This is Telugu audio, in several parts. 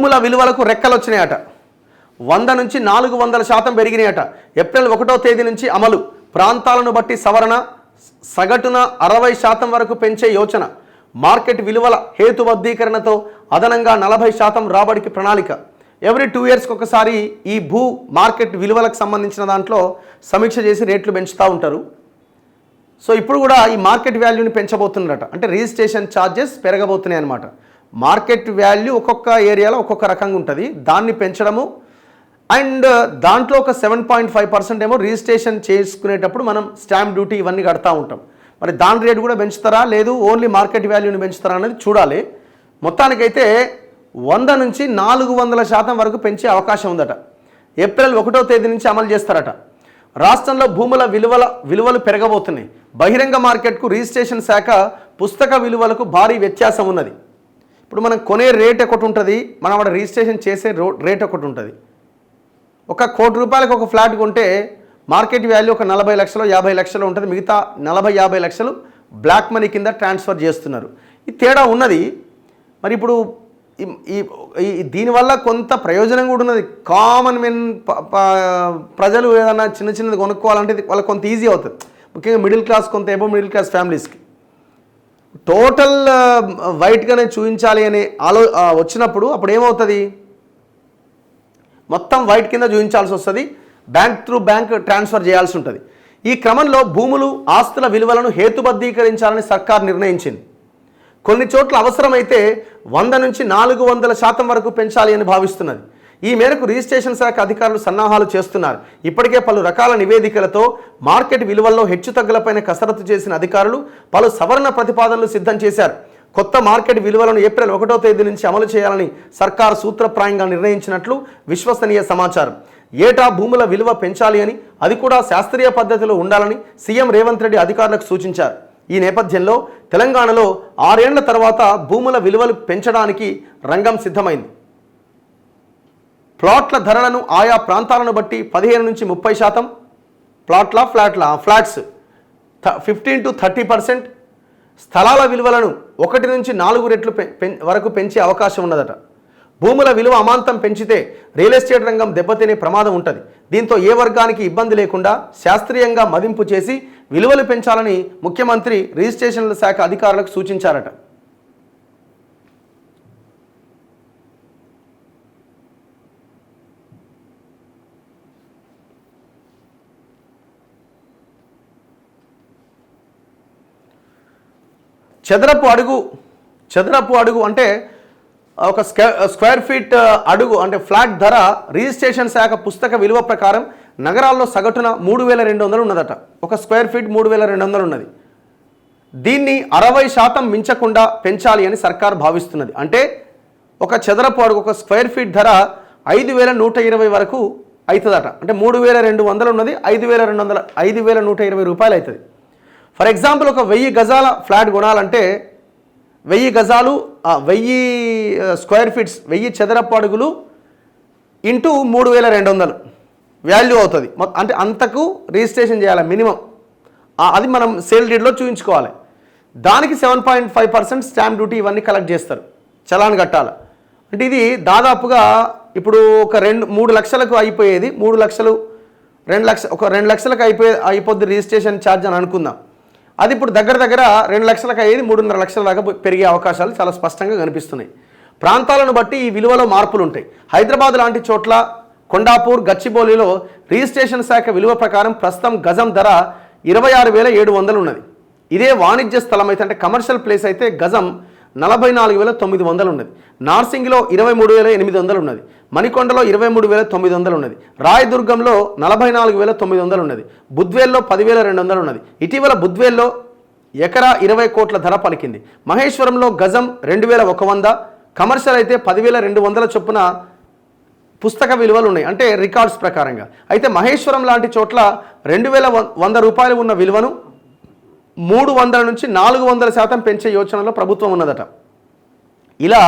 భూముల విలువలకు రెక్కలు వచ్చినాయట. 100 నుంచి 400% పెరిగినాయట. ఏప్రిల్ 1వ తేదీ నుంచి అమలు. ప్రాంతాలను బట్టి సవరణ, సగటున 60% వరకు పెంచే యోచన. మార్కెట్ విలువల హేతుబద్ధీకరణతో అదనంగా 40% రాబడికి ప్రణాళిక. ఎవ్రీ 2 ఇయర్స్కి ఒకసారి ఈ భూ మార్కెట్ విలువలకు సంబంధించిన దాంట్లో సమీక్ష చేసి రేట్లు పెంచుతూ ఉంటారు. సో ఇప్పుడు కూడా ఈ మార్కెట్ వాల్యూని పెంచబోతున్నారట. అంటే రిజిస్ట్రేషన్ ఛార్జెస్ పెరగబోతున్నాయి అన్నమాట. మార్కెట్ వాల్యూ ఒక్కొక్క ఏరియాలో ఒక్కొక్క రకంగా ఉంటుంది, దాన్ని పెంచడము. అండ్ దాంట్లో ఒక 7.5% ఏమో రిజిస్ట్రేషన్ చేసుకునేటప్పుడు మనం స్టాంప్ డ్యూటీ ఇవన్నీ కడతా ఉంటాం. మరి దాని రేటు కూడా పెంచుతారా, లేదు ఓన్లీ మార్కెట్ వాల్యూని పెంచుతారా అనేది చూడాలి. మొత్తానికైతే 100 నుంచి 400% వరకు పెంచే అవకాశం ఉందట. ఏప్రిల్ 1వ తేదీ నుంచి అమలు చేస్తారట. రాష్ట్రంలో భూముల విలువలు పెరగబోతున్నాయి. బహిరంగ మార్కెట్కు రిజిస్ట్రేషన్ శాఖ పుస్తక విలువలకు భారీ వ్యత్యాసం ఉన్నది. ఇప్పుడు మనం కొనే రేట్ ఒకటి ఉంటుంది, మనం అక్కడ రిజిస్ట్రేషన్ చేసే రేట్ ఒకటి ఉంటుంది. ఒక ₹1 కోటి ఒక ఫ్లాట్ కొంటే మార్కెట్ వాల్యూ ఒక 40 లక్షలు 50 లక్షలు ఉంటుంది, మిగతా 40-50 లక్షలు బ్లాక్ మనీ కింద ట్రాన్స్ఫర్ చేస్తున్నారు. ఈ తేడా ఉన్నది. మరి ఇప్పుడు దీనివల్ల కొంత ప్రయోజనం కూడా ఉన్నది. కామన్ మెన్ ప్రజలు ఏదైనా చిన్నది కొనుక్కోవాలంటే వాళ్ళకి కొంత ఈజీ అవుతుంది. ముఖ్యంగా మిడిల్ క్లాస్, కొంత ఎబో మిడిల్ క్లాస్ ఫ్యామిలీస్కి టోటల్ వైట్గానే చూపించాలి అనే వచ్చినప్పుడు అప్పుడు ఏమవుతుంది, మొత్తం వైట్ కింద చూపించాల్సి వస్తుంది. బ్యాంక్ త్రూ బ్యాంక్ ట్రాన్స్ఫర్ చేయాల్సి ఉంటుంది. ఈ క్రమంలో భూములు, ఆస్తుల విలువలను హేతుబద్ధీకరించాలని సర్కార్ నిర్ణయించింది. కొన్ని చోట్ల అవసరమైతే 100 నుంచి 400% వరకు పెంచాలి అని భావిస్తున్నది. ఈ మేరకు రిజిస్ట్రేషన్ శాఖ అధికారులు సన్నాహాలు చేస్తున్నారు. ఇప్పటికే పలు రకాల నివేదికలతో మార్కెట్ విలువల్లో హెచ్చుతగ్గులపైన కసరత్తు చేసిన అధికారులు పలు సవరణ ప్రతిపాదనలు సిద్ధం చేశారు. కొత్త మార్కెట్ విలువలను ఏప్రిల్ 1వ తేదీ నుంచి అమలు చేయాలని సర్కారు సూత్రప్రాయంగా నిర్ణయించినట్లు విశ్వసనీయ సమాచారం. ఏటా భూముల విలువ పెంచాలి అని, అది కూడా శాస్త్రీయ పద్ధతిలో ఉండాలని సీఎం రేవంత్ రెడ్డి అధికారులకు సూచించారు. ఈ నేపథ్యంలో తెలంగాణలో 6 ఏళ్ల తర్వాత భూముల విలువలు పెంచడానికి రంగం సిద్ధమైంది. ప్లాట్ల ధరలను ఆయా ప్రాంతాలను బట్టి 15 నుంచి 30%, ఫ్లాట్స్ 15 to 30%, స్థలాల విలువలను 1 నుంచి 4 రెట్లు వరకు పెంచే అవకాశం ఉన్నదట. భూముల విలువ అమాంతం పెంచితే రియల్ ఎస్టేట్ రంగం దెబ్బతినే ప్రమాదం ఉంటుంది. దీంతో ఏ వర్గానికి ఇబ్బంది లేకుండా శాస్త్రీయంగా మదింపు చేసి విలువలు పెంచాలని ముఖ్యమంత్రి రిజిస్ట్రేషన్ల శాఖ అధికారులకు సూచించారట. చదరపు అడుగు అంటే ఒక స్క్వేర్ ఫీట్ అడుగు అంటే ఫ్లాట్ ధర రిజిస్ట్రేషన్ శాఖ పుస్తక విలువ ప్రకారం నగరాల్లో సగటున 3200 ఉన్నదట. ఒక స్క్వేర్ ఫీట్ 3200 ఉన్నది. దీన్ని 60% మించకుండా పెంచాలి అని సర్కార్ భావిస్తున్నది. అంటే ఒక చదరపు అడుగు, ఒక స్క్వేర్ ఫీట్ ధర 5120 వరకు అవుతుందట. అంటే 3200 ఉన్నది, 5120 రూపాయలు అవుతుంది. ఫర్ ఎగ్జాంపుల్, ఒక 1000 గజాల ఫ్లాట్ కొనాలంటే 1000 గజాలు 1000 స్క్వేర్ ఫీట్స్ 1000 చదరపు అడుగులు ఇంటూ 3200 వాల్యూ అవుతుంది. అంటే అంతకు రిజిస్ట్రేషన్ చేయాలి మినిమం. అది మనం సేల్ డీడ్లో చూపించుకోవాలి. దానికి 7.5% స్టాంప్ డ్యూటీ ఇవన్నీ కలెక్ట్ చేస్తారు, చలాన్ కట్టాలి. అంటే ఇది దాదాపుగా ఇప్పుడు ఒక 3 లక్షలకు అయిపోయేది, 3 లక్షలు 2 లక్షలు, ఒక 2 లక్షలకు అయిపోద్ది రిజిస్ట్రేషన్ ఛార్జ్ అని అనుకుందాం. అది ఇప్పుడు దగ్గర 2 లక్షలకు అయ్యేది 3.5 లక్షల దాకా పెరిగే అవకాశాలు చాలా స్పష్టంగా కనిపిస్తున్నాయి. ప్రాంతాలను బట్టి ఈ విలువలో మార్పులు ఉంటాయి. హైదరాబాద్ లాంటి చోట్ల, కొండాపూర్, గచ్చిబౌలిలో రిజిస్ట్రేషన్ శాఖ విలువ ప్రకారం ప్రస్తుతం గజం ధర 26,700 ఉన్నది. ఇదే వాణిజ్య స్థలం అయితే, అంటే కమర్షియల్ ప్లేస్ అయితే గజం 44,900 ఉన్నది. నార్సింగిలో 23,800 ఉన్నది. మణికొండలో 23,900 ఉన్నది. రాయదుర్గంలో 44,900 ఉన్నది. బుద్వేల్లో 10,200 ఉన్నది. ఇటీవల బుద్వేల్లో ఎకరా 20 కోట్ల ధర పలికింది. మహేశ్వరంలో గజం 2,100, కమర్షియల్ అయితే 10,200 చొప్పున పుస్తక విలువలు ఉన్నాయి, అంటే రికార్డ్స్ ప్రకారంగా. అయితే మహేశ్వరం లాంటి చోట్ల 2,100 రూపాయలు ఉన్న విలువను 300 నుంచి 400% పెంచే యోచనలో ప్రభుత్వం ఉన్నదట. ఇలా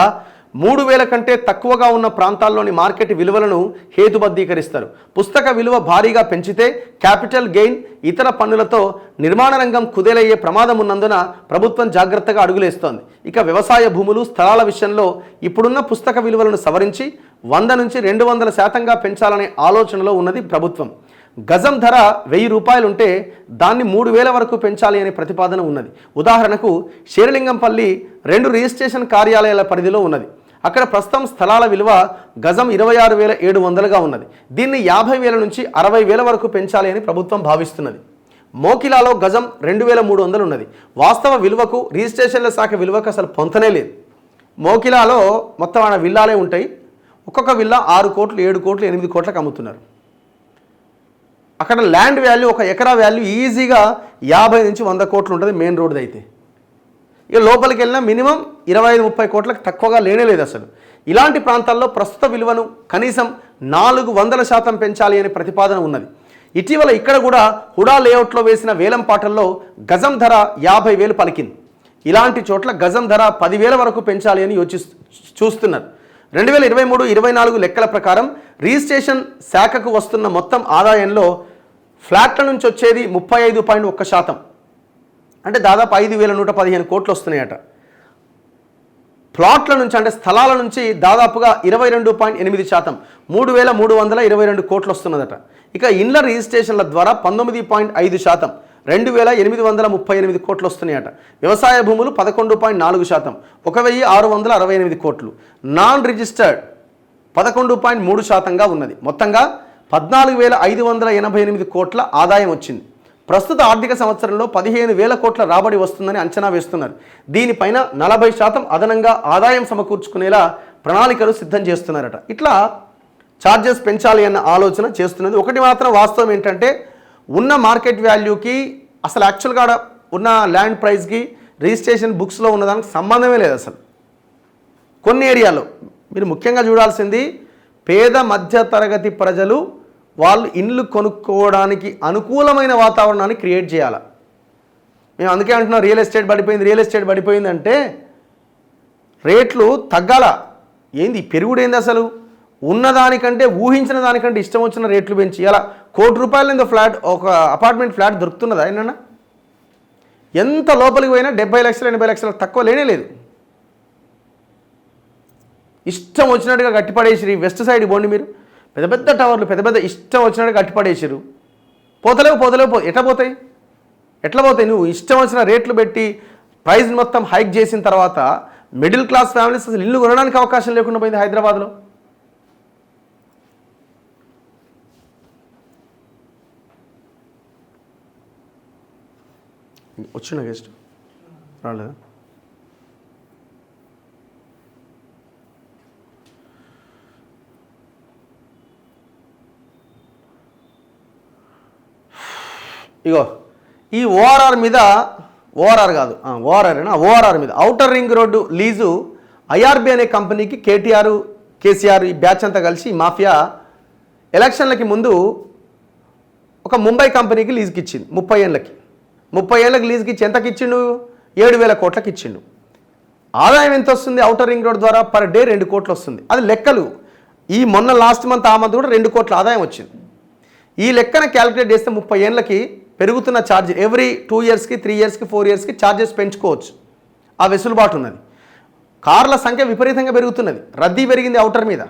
3,000 కంటే తక్కువగా ఉన్న ప్రాంతాల్లోని మార్కెట్ విలువలను హేతుబద్ధీకరిస్తారు. పుస్తక విలువ భారీగా పెంచితే క్యాపిటల్ గెయిన్, ఇతర పన్నులతో నిర్మాణ రంగం కుదేలయ్యే ప్రమాదం ఉన్నందున ప్రభుత్వం జాగ్రత్తగా అడుగులేస్తోంది. ఇక వ్యవసాయ భూములు, స్థలాల విషయంలో ఇప్పుడున్న పుస్తక విలువలను సవరించి 100 నుంచి 200% పెంచాలనే ఆలోచనలో ఉన్నది ప్రభుత్వం. గజం ధర 1000 రూపాయలు ఉంటే దాన్ని 3,000 వరకు పెంచాలి అనే ప్రతిపాదన ఉన్నది. ఉదాహరణకు శేరిలింగంపల్లి 2 రిజిస్ట్రేషన్ కార్యాలయాల పరిధిలో ఉన్నది. అక్కడ ప్రస్తుతం స్థలాల విలువ గజం 26,700గా ఉన్నది. దీన్ని 50,000 నుంచి 60,000 వరకు పెంచాలి అని ప్రభుత్వం భావిస్తున్నది. మోకిలాలో గజం 2,300 ఉన్నది. వాస్తవ విలువకు రిజిస్ట్రేషన్ల శాఖ విలువకు అసలు పొంతనే లేదు. మోకిలాలో మొత్తం ఆడ విల్లాలే ఉంటాయి. ఒక్కొక్క విల్లా 6 కోట్లు, 7 కోట్లు, 8 కోట్లకు అమ్ముతున్నారు. అక్కడ ల్యాండ్ వాల్యూ, ఒక ఎకరా వాల్యూ ఈజీగా 50 నుంచి 100 కోట్లు ఉంటుంది మెయిన్ రోడ్ది అయితే. ఇక లోపలికి వెళ్ళినా మినిమం 25-30 కోట్లకు తక్కువగా లేనేలేదు అసలు. ఇలాంటి ప్రాంతాల్లో ప్రస్తుత విలువను కనీసం 400% పెంచాలి అనే ప్రతిపాదన ఉన్నది. ఇటీవల ఇక్కడ కూడా హుడా లేఅవుట్లో వేసిన వేలం పాటల్లో గజం ధర 50,000 పలికింది. ఇలాంటి చోట్ల గజం ధర 10,000 వరకు పెంచాలి అని చూస్తున్నారు. 2023-24 లెక్కల ప్రకారం రిజిస్ట్రేషన్ శాఖకు వస్తున్న మొత్తం ఆదాయంలో ఫ్లాట్ల నుంచి వచ్చేది 35.1%, అంటే దాదాపు 5,115 కోట్లు వస్తున్నాయట. ప్లాట్ల నుంచి అంటే స్థలాల నుంచి దాదాపుగా 22.8%, 3,322 కోట్లు వస్తున్నదట. ఇక ఇండ్ల రిజిస్ట్రేషన్ల ద్వారా 19.5%, 2,838 కోట్లు వస్తున్నాయట. వ్యవసాయ భూములు 11.4%, 1,668 కోట్లు. నాన్ రిజిస్టర్డ్ 11.3%గా ఉన్నది. మొత్తంగా 14,588 కోట్ల ఆదాయం వచ్చింది. ప్రస్తుత ఆర్థిక సంవత్సరంలో 15,000 కోట్ల రాబడి వస్తుందని అంచనా వేస్తున్నారు. దీనిపైన 40% అదనంగా ఆదాయం సమకూర్చుకునేలా ప్రణాళికలు సిద్ధం చేస్తున్నారట. ఇట్లా ఛార్జెస్ పెంచాలి అన్న ఆలోచన చేస్తున్నది. ఒకటి మాత్రం వాస్తవం ఏంటంటే, ఉన్న మార్కెట్ వాల్యూకి అసలు యాక్చువల్గా ఉన్న ల్యాండ్ ప్రైస్కి రిజిస్ట్రేషన్ బుక్స్లో ఉన్నదానికి సంబంధమే లేదు అసలు. కొన్ని ఏరియాలో మీరు ముఖ్యంగా చూడాల్సింది, పేద మధ్య తరగతి ప్రజలు వాళ్ళు ఇండ్లు కొనుక్కోవడానికి అనుకూలమైన వాతావరణాన్ని క్రియేట్ చేయాలి. మేము అందుకే అంటున్నాం రియల్ ఎస్టేట్ పడిపోయింది అంటే రేట్లు తగ్గాల. ఏంది పెరుగుడు ఏంది అసలు? ఉన్నదానికంటే ఊహించిన దానికంటే ఇష్టం వచ్చిన రేట్లు పెంచి అలా ₹1,00,00,000 ఫ్లాట్, ఒక అపార్ట్మెంట్ ఫ్లాట్ దొరుకుతున్నదా ఏమన్నా? ఎంత లోపలికి పోయినా 70 లక్షలు 80 లక్షలు తక్కువ లేనే లేదు. ఇష్టం వచ్చినట్టుగా కట్టిపడేసిరు. వెస్ట్ సైడ్ పోండి మీరు, పెద్ద పెద్ద టవర్లు, పెద్ద పెద్ద ఇష్టం వచ్చినట్టుగా కట్టిపడేసిరు. పోతలేవు ఎట్లా పోతాయి? నువ్వు ఇష్టం వచ్చిన రేట్లు పెట్టి ప్రైస్ మొత్తం హైక్ చేసిన తర్వాత మిడిల్ క్లాస్ ఫ్యామిలీస్ అసలు ఇల్లు కొనడానికి అవకాశం లేకుండా పోయింది హైదరాబాద్లో. వచ్చిన గెస్ట్ రాలేదా? ఇగో ఈ ఓఆర్ఆర్ మీద, ఓఆర్ఆర్ మీద outer ring road lease IRB అనే కంపెనీకి కేసీఆర్ ఈ బ్యాచ్ అంతా కలిసి మాఫియా ఎలక్షన్లకి ముందు ఒక ముంబై కంపెనీకి లీజుకి ఇచ్చింది. 30 ఏళ్ళకి లీజుకి ఇచ్చి ఎంతకి ఇచ్చిండు? 7,000 కోట్లకి ఇచ్చిండు. ఆదాయం ఎంత వస్తుంది ఔటర్ రింగ్ రోడ్ ద్వారా? పర్ డే 2 కోట్లు వస్తుంది. అది లెక్కలు. ఈ మొన్న లాస్ట్ మంత్ ఆ మంత్ కూడా 2 కోట్ల ఆదాయం వచ్చింది. ఈ లెక్కన క్యాలిక్యులేట్ చేస్తే 30 ఏళ్ళకి పెరుగుతున్న ఛార్జ్ ఎవ్రీ 2 ఇయర్స్కి 3 ఇయర్స్కి 4 ఇయర్స్కి ఛార్జెస్ పెంచుకోవచ్చు. ఆ వెసులుబాటు ఉన్నది. కార్ల సంఖ్య విపరీతంగా పెరుగుతున్నది, రద్దీ పెరిగింది ఔటర్ మీద.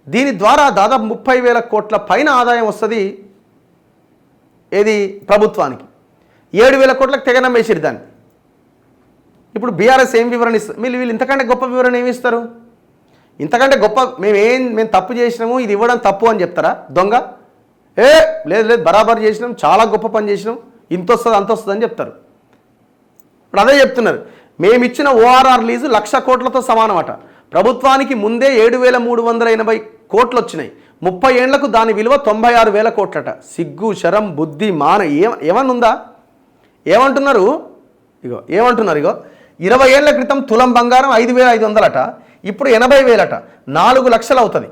దీని ద్వారా దాదాపు 30,000 కోట్ల పైన ఆదాయం వస్తుంది. ఏది ప్రభుత్వానికి? 7,000 కోట్లకు తెగనమ్మేసిరు దాన్ని. ఇప్పుడు బీఆర్ఎస్ ఏం వివరణ ఇస్తారు? వీళ్ళు ఇంతకంటే గొప్ప వివరణ ఏమి ఇస్తారు? ఇంతకంటే గొప్ప మేము తప్పు చేసినాము, ఇది ఇవ్వడం తప్పు అని చెప్తారా? దొంగ లేదు బరాబర్ చేసినాం, చాలా గొప్ప పని చేసినాం, ఇంత వస్తుంది అంత వస్తుంది అని చెప్తారు. ఇప్పుడు అదే చెప్తున్నారు, మేమిచ్చిన ఓఆర్ఆర్ లీజు 1,00,000 కోట్లతో సమానమట. ప్రభుత్వానికి ముందే 7,380 కోట్లు వచ్చినాయి. 30 ఏళ్లకు దాని విలువ 96,000 కోట్లట. సిగ్గు శరం బుద్ధి మాన ఏమన్నుందా? ఏమంటున్నారు? ఇగో 20 ఏళ్ల క్రితం తులం బంగారం 5,500 అట, ఇప్పుడు 80,000 అట. 4 లక్షలు అవుతుంది.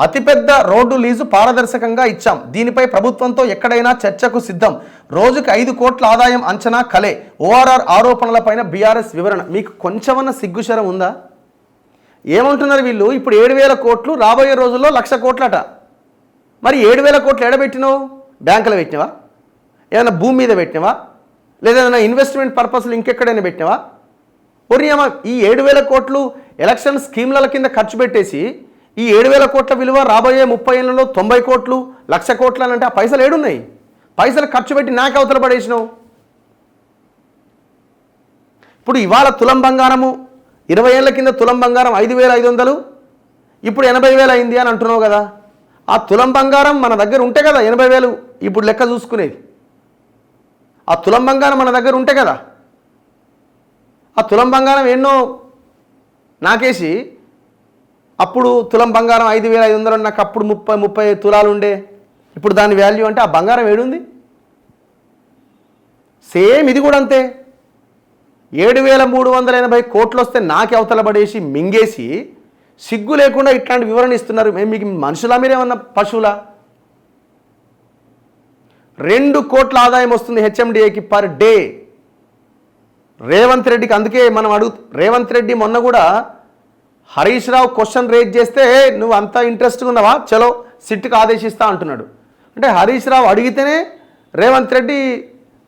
అతిపెద్ద రోడ్డు లీజు పారదర్శకంగా ఇచ్చాం. దీనిపై ప్రభుత్వంతో ఎక్కడైనా చర్చకు సిద్ధం. రోజుకు 5 కోట్ల ఆదాయం అంచనా కలే. ఓఆర్ఆర్ ఆరోపణలపైన బీఆర్ఎస్ వివరణ. మీకు కొంచెమన్నా సిగ్గుశరం ఉందా? ఏమంటున్నారు వీళ్ళు? ఇప్పుడు 7,000 కోట్లు, రాబోయే రోజుల్లో 1,00,000 కోట్లట. మరి 7,000 కోట్లు ఎడబెట్టినావు? బ్యాంకులో పెట్టినవా? ఏదైనా భూమి మీద పెట్టినవా? లేదా ఏదైనా ఇన్వెస్ట్మెంట్ పర్పస్లు ఇంకెక్కడైనా పెట్టినవా? ఒరియమ్మా, ఈ 7,000 కోట్లు ఎలక్షన్ స్కీమ్ల కింద ఖర్చు పెట్టేసి ఈ 7,000 కోట్ల విలువ రాబోయే 30 ఏళ్లలో 90 కోట్లు, 1,00,000 కోట్లు అని అంటే ఆ పైసలు ఏడున్నాయి? పైసలు ఖర్చు పెట్టి నాకే అవతల పడేసినావు. ఇప్పుడు ఇవాళ తులం బంగారము 20 ఏళ్ల కింద తులం బంగారం 5,500, ఇప్పుడు 80,000 అయింది అని అంటున్నావు కదా. ఆ తులం బంగారం మన దగ్గర ఉంటే కదా 80,000 ఇప్పుడు లెక్క చూసుకునేది. ఆ తులం బంగారం మన దగ్గర ఉంటే కదా. ఆ తులం బంగారం ఎన్నో నాకేసి అప్పుడు తులం బంగారం 5,500 నాకు అప్పుడు 30 తులాలు ఉండే. ఇప్పుడు దాని వాల్యూ అంటే ఆ బంగారం ఏడుంది? సేమ్ ఇది కూడా అంతే. 7,380 కోట్లు వస్తే నాకే అవతల పడేసి మింగేసి సిగ్గు లేకుండా ఇట్లాంటి వివరణ ఇస్తున్నారు. మేము మీకు మనుషులా, మీరేమన్నా పశువులా? 2 కోట్ల ఆదాయం వస్తుంది హెచ్ఎండిఏకి పర్ డే. రేవంత్ రెడ్డికి అందుకే మనం రేవంత్ రెడ్డి మొన్న కూడా హరీష్ రావు క్వశ్చన్ రేజ్ చేస్తే నువ్వు అంత ఇంట్రెస్ట్గా ఉన్నావా, చలో సిట్కి ఆదేశిస్తా అంటున్నాడు. అంటే హరీష్ రావు అడిగితేనే రేవంత్ రెడ్డి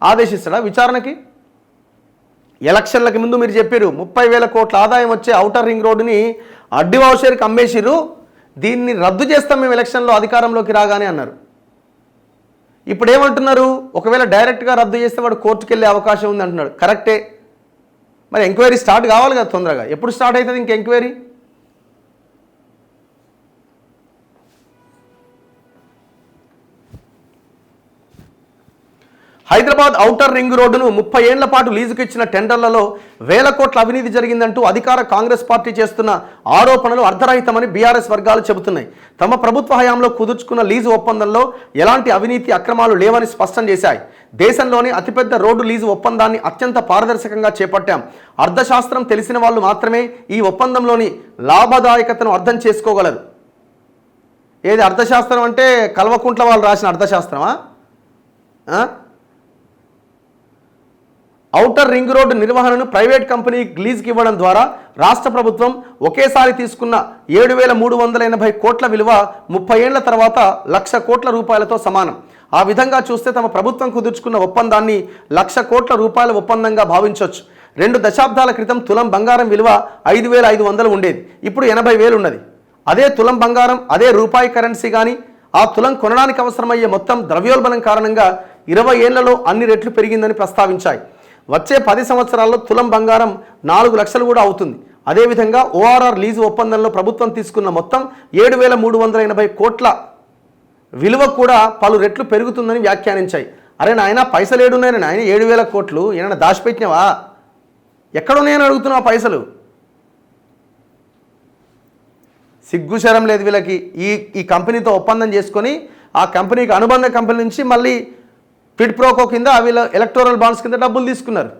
ఆదేశిస్తాడా విచారణకి? ఎలక్షన్లకు ముందు మీరు చెప్పారు 30,000 కోట్ల ఆదాయం వచ్చే ఔటర్ రింగ్ రోడ్డుని అడ్డి వౌషర్కి అమ్మేసిర్రు, దీన్ని రద్దు చేస్తాం మేము ఎలక్షన్లో అధికారంలోకి రాగానే అన్నారు. ఇప్పుడు ఏమంటున్నారు? ఒకవేళ డైరెక్ట్గా రద్దు చేస్తే వాడు కోర్టుకు వెళ్ళే అవకాశం ఉంది అంటున్నాడు. కరెక్టే. మరి ఎంక్వైరీ స్టార్ట్ కావాలి కదా తొందరగా. ఎప్పుడు స్టార్ట్ అవుతుంది ఇంక ఎంక్వైరీ? హైదరాబాద్ ఔటర్ రింగ్ రోడ్డును 30 ఏళ్ల పాటు లీజుకు ఇచ్చిన టెండర్లలో 1,000 కోట్ల అవినీతి జరిగిందంటూ అధికార కాంగ్రెస్ పార్టీ చేస్తున్న ఆరోపణలు అర్ధరహితమని బీఆర్ఎస్ వర్గాలు చెబుతున్నాయి. తమ ప్రభుత్వ హయాంలో కుదుర్చుకున్న లీజు ఒప్పందంలో ఎలాంటి అవినీతి అక్రమాలు లేవని స్పష్టం చేశాయి. దేశంలోని అతిపెద్ద రోడ్డు లీజు ఒప్పందాన్ని అత్యంత పారదర్శకంగా చేపట్టాం. అర్థశాస్త్రం తెలిసిన వాళ్ళు మాత్రమే ఈ ఒప్పందంలోని లాభదాయకతను అర్థం చేసుకోగలరు. ఏది అర్థశాస్త్రం అంటే కల్వకుంట్ల వాళ్ళు రాసిన అర్థశాస్త్రమా? ఔటర్ రింగ్ రోడ్డు నిర్వహణను ప్రైవేట్ కంపెనీ లీజ్కి ఇవ్వడం ద్వారా రాష్ట్ర ప్రభుత్వం ఒకేసారి తీసుకున్న 7,380 కోట్ల విలువ 30 ఏళ్ల తర్వాత 1,00,000 కోట్ల రూపాయలతో సమానం. ఆ విధంగా చూస్తే తమ ప్రభుత్వం కుదుర్చుకున్న ఒప్పందాన్ని 1,00,000 కోట్ల రూపాయల ఒప్పందంగా భావించవచ్చు. 2 దశాబ్దాల క్రితం తులం బంగారం విలువ 5,500 ఉండేది, ఇప్పుడు 80,000 ఉన్నది. అదే తులం బంగారం, అదే రూపాయి కరెన్సీ కానీ ఆ తులం కొనడానికి అవసరమయ్యే మొత్తం ద్రవ్యోల్బణం కారణంగా 20 ఏళ్లలో అన్ని రెట్లు పెరిగిందని ప్రస్తావించాయి. వచ్చే 10 సంవత్సరాల్లో తులం బంగారం 4 లక్షలు కూడా అవుతుంది. అదేవిధంగా ఓఆర్ఆర్ లీజు ఒప్పందంలో ప్రభుత్వం తీసుకున్న మొత్తం 7,380 కోట్ల విలువ కూడా పలు రెట్లు పెరుగుతుందని వ్యాఖ్యానించాయి. అరే నాయన, పైసలు ఏడున్నాయని నాయన? 7,000 కోట్లు ఏమైనా దాచిపెట్టినావా? ఎక్కడున్నాయని అడుగుతున్నావు పైసలు? సిగ్గుశరం లేదు వీళ్ళకి. ఈ కంపెనీతో ఒప్పందం చేసుకొని ఆ కంపెనీకి అనుబంధ కంపెనీ నుంచి మళ్ళీ పిడ్ ప్రోకో కింద వీళ్ళ ఎలక్టోరల్ బాండ్స్ కింద డబ్బులు తీసుకున్నారు.